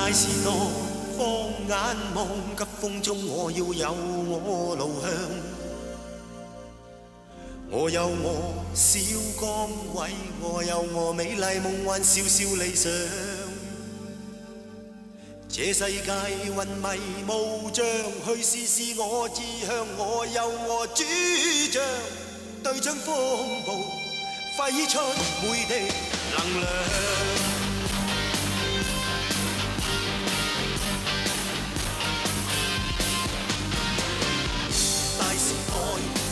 大時代放眼望，急風中我要有我路向。我有我小崗位，我有我美麗夢幻小小理想。這世界雲迷霧障，去試試我志向。我有我主張，對準風暴，揮出每滴能量。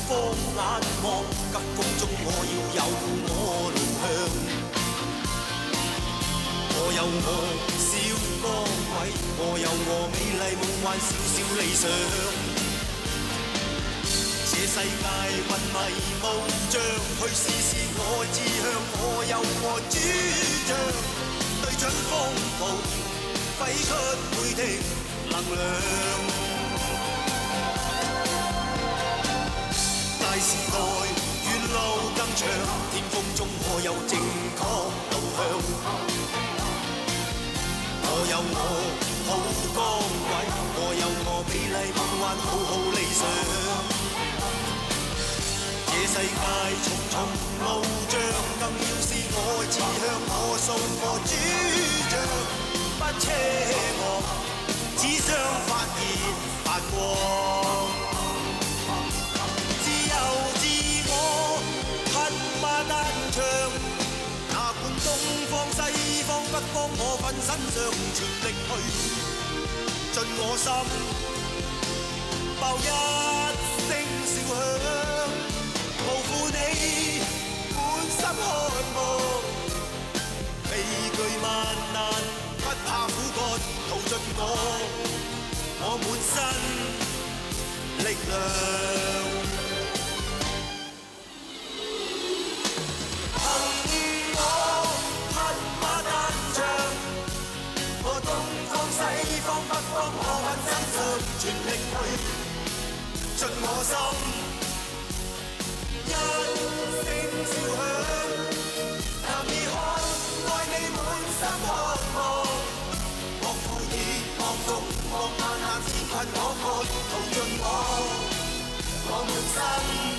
放眼望，急風中我要有我路向。我有我小崗位，我有我美麗夢幻小小理想。這世界雲迷霧障，去試試我志向。我有我主張，對準風暴，揮出每滴能量。大時代遠路更長，天風中我有正確路向。我有我好崗位，我有我美麗夢幻好好理想。這世界重重路障，更要是我志向。我信我主張，不奢望，只想發熱發光。哪管東方西方北方，我奮身上全力去，盡我心，爆一聲笑響，無負你滿心渴望，畏懼萬難，不怕苦幹，淘盡我滿身力量。西方北方，我奮身上全力去，盡我心，一聲笑響，男兒漢愛你滿心渴望，莫負熱莫獨莫萬難，千困我渴，淘盡我滿身。